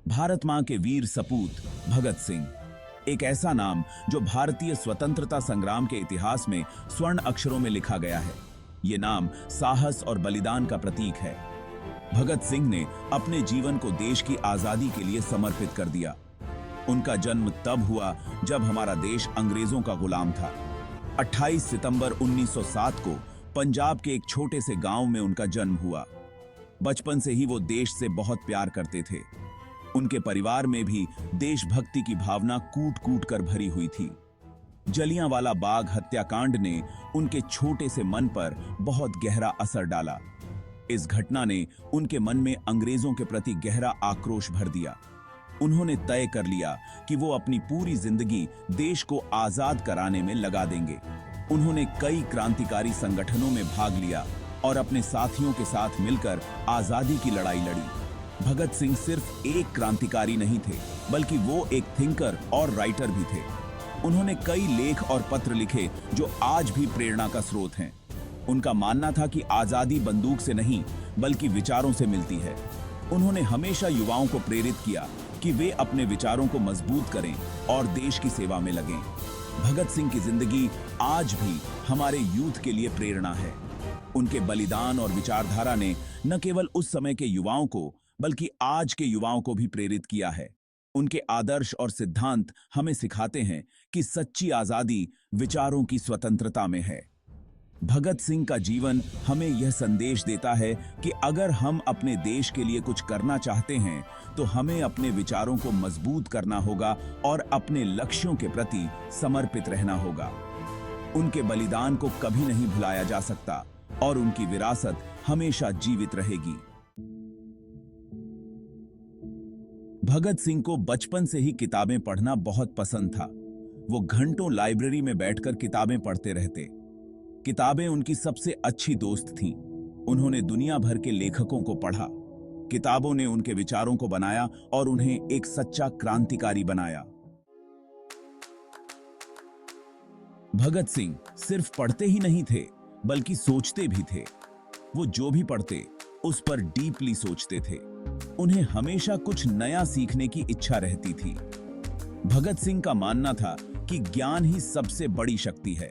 भारत मां के वीर सपूत भगत सिंह, एक ऐसा नाम जो भारतीय स्वतंत्रता संग्राम के इतिहास में स्वर्ण अक्षरों में लिखा गया है। ये नाम साहस और बलिदान का प्रतीक है। भगत सिंह ने अपने जीवन को देश की आजादी के लिए समर्पित कर दिया। उनका जन्म तब हुआ जब हमारा देश अंग्रेजों का गुलाम था। 28 सितंबर 1907 को पंजाब के एक छोटे से गांव में उनका जन्म हुआ। बचपन से ही वो देश से बहुत प्यार करते थे। उनके परिवार में भी देशभक्ति की भावना कूट कूट कर भरी हुई थी। जलियांवाला बाग हत्याकांड ने उनके छोटे से मन पर बहुत गहरा असर डाला। इस घटना ने उनके मन में अंग्रेजों के प्रति गहरा आक्रोश भर दिया। उन्होंने तय कर लिया कि वो अपनी पूरी जिंदगी देश को आजाद कराने में लगा देंगे। उन्होंने कई क्रांतिकारी संगठनों में भाग लिया और अपने साथियों के साथ मिलकर आजादी की लड़ाई लड़ी। भगत सिंह सिर्फ एक क्रांतिकारी नहीं थे, बल्कि वो एक थिंकर और राइटर भी थे। उन्होंने कई लेख और पत्र लिखे जो आज भी प्रेरणा का स्रोत हैं। उनका मानना था कि आजादी बंदूक से नहीं, बल्कि विचारों से मिलती है। उन्होंने हमेशा युवाओं को प्रेरित किया कि वे अपने विचारों को मजबूत करें और देश की सेवा में लगें। भगत सिंह की जिंदगी आज भी हमारे यूथ के लिए प्रेरणा है। उनके बलिदान और विचारधारा ने न केवल उस समय के युवाओं को, बल्कि आज के युवाओं को भी प्रेरित किया है। उनके आदर्श और सिद्धांत हमें सिखाते हैं कि सच्ची आजादी विचारों की स्वतंत्रता में है। भगत सिंह का जीवन हमें यह संदेश देता है कि अगर हम अपने देश के लिए कुछ करना चाहते हैं तो हमें अपने विचारों को मजबूत करना होगा और अपने लक्ष्यों के प्रति समर्पित रहना होगा। उनके बलिदान को कभी नहीं भुलाया जा सकता और उनकी विरासत हमेशा जीवित रहेगी। भगत सिंह को बचपन से ही किताबें पढ़ना बहुत पसंद था। वो घंटों लाइब्रेरी में बैठकर किताबें पढ़ते रहते। किताबें उनकी सबसे अच्छी दोस्त थीं। उन्होंने दुनिया भर के लेखकों को पढ़ा। किताबों ने उनके विचारों को बनाया और उन्हें एक सच्चा क्रांतिकारी बनाया। भगत सिंह सिर्फ पढ़ते ही नहीं थे, बल्कि सोचते भी थे। वो जो भी पढ़ते उस पर डीपली सोचते थे। उन्हें हमेशा कुछ नया सीखने की इच्छा रहती थी। भगत सिंह का मानना था कि ज्ञान ही सबसे बड़ी शक्ति है।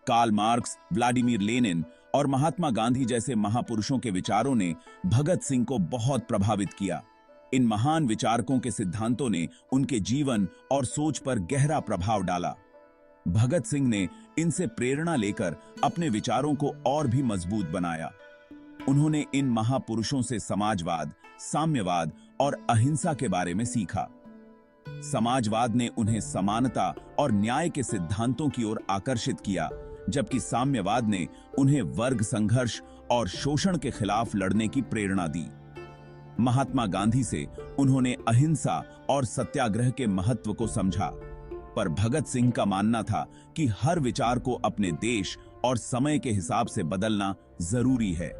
कार्ल मार्क्स, व्लादिमीर लेनिन और महात्मा गांधी जैसे महापुरुषों के विचारों ने भगत सिंह को बहुत प्रभावित किया। इन महान विचारकों के सिद्धांतों ने उनके जीवन और सोच पर गहरा प्रभाव डाला। भगत सिंह ने इनसे प्रेरणा लेकर अपने विचारों को और भी मजबूत बनाया। उन्होंने इन महापुरुषों से समाजवाद, साम्यवाद और अहिंसा के बारे में सीखा। समाजवाद ने उन्हें समानता और न्याय के सिद्धांतों की ओर आकर्षित किया, जबकि साम्यवाद ने उन्हें वर्ग संघर्ष और शोषण के खिलाफ लड़ने की प्रेरणा दी। महात्मा गांधी से उन्होंने अहिंसा और सत्याग्रह के महत्व को समझा, पर भगत सिंह का मानना था कि हर विचार को अपने देश और समय के हिसाब से बदलना जरूरी है।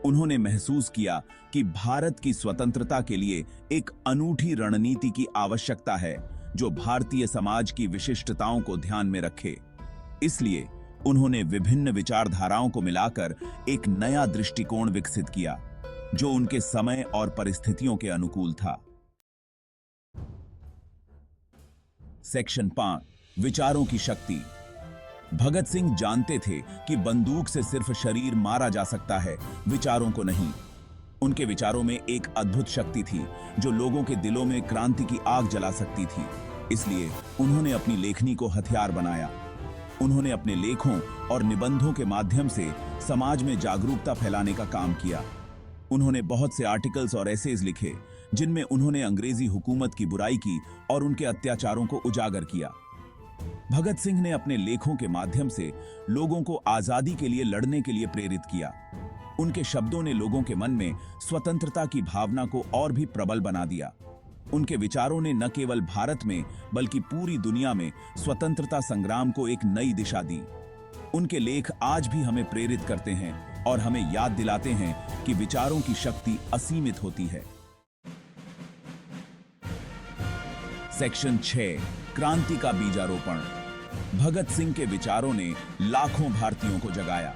उन्होंने महसूस किया कि भारत की स्वतंत्रता के लिए एक अनूठी रणनीति की आवश्यकता है जो भारतीय समाज की विशिष्टताओं को ध्यान में रखे। इसलिए उन्होंने विभिन्न विचारधाराओं को मिलाकर एक नया दृष्टिकोण विकसित किया जो उनके समय और परिस्थितियों के अनुकूल था। सेक्शन 5, विचारों की शक्ति। भगत सिंह जानते थे कि बंदूक से सिर्फ शरीर मारा जा सकता है, विचारों को नहीं। उनके विचारों में एक अद्भुत शक्ति थी जो लोगों के दिलों में क्रांति की आग जला सकती थी। इसलिए उन्होंने अपनी लेखनी को हथियार बनाया। उन्होंने अपने लेखों और निबंधों के माध्यम से समाज में जागरूकता फैलाने का काम किया। उन्होंने बहुत से आर्टिकल्स और एसेज लिखे जिनमें उन्होंने अंग्रेजी हुकूमत की बुराई की और उनके अत्याचारों को उजागर किया। भगत सिंह ने अपने लेखों के माध्यम से लोगों को आजादी के लिए लड़ने के लिए प्रेरित किया। उनके शब्दों ने लोगों के मन में स्वतंत्रता की भावना को और भी प्रबल बना दिया। उनके विचारों ने न केवल भारत में बल्कि पूरी दुनिया में स्वतंत्रता संग्राम को एक नई दिशा दी। उनके लेख आज भी हमें प्रेरित करते हैं और हमें याद दिलाते हैं कि विचारों की शक्ति असीमित होती है। सेक्शन 6, क्रांति का बीजारोपण। भगत सिंह के विचारों ने लाखों भारतीयों को जगाया।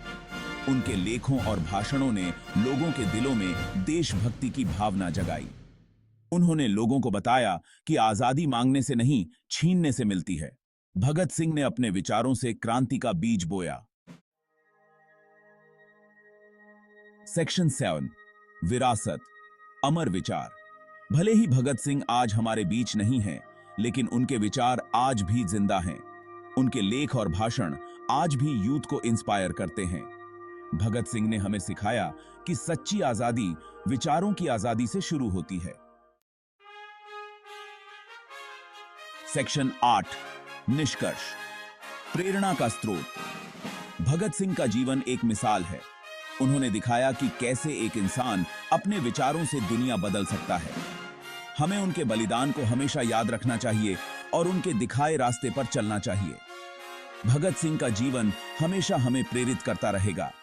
उनके लेखों और भाषणों ने लोगों के दिलों में देशभक्ति की भावना जगाई। उन्होंने लोगों को बताया कि आजादी मांगने से नहीं, छीनने से मिलती है। भगत सिंह ने अपने विचारों से क्रांति का बीज बोया। सेक्शन 7, विरासत, अमर विचार। भले ही भगत सिंह आज हमारे बीच नहीं हैं, लेकिन उनके विचार आज भी जिंदा हैं। उनके लेख और भाषण आज भी यूथ को इंस्पायर करते हैं। भगत सिंह ने हमें सिखाया कि सच्ची आजादी विचारों की आजादी से शुरू होती है। सेक्शन 8, निष्कर्ष, प्रेरणा का स्रोत। भगत सिंह का जीवन एक मिसाल है। उन्होंने दिखाया कि कैसे एक इंसान अपने विचारों से दुनिया बदल सकता है। हमें उनके बलिदान को हमेशा याद रखना चाहिए और उनके दिखाए रास्ते पर चलना चाहिए। भगत सिंह का जीवन हमेशा हमें प्रेरित करता रहेगा।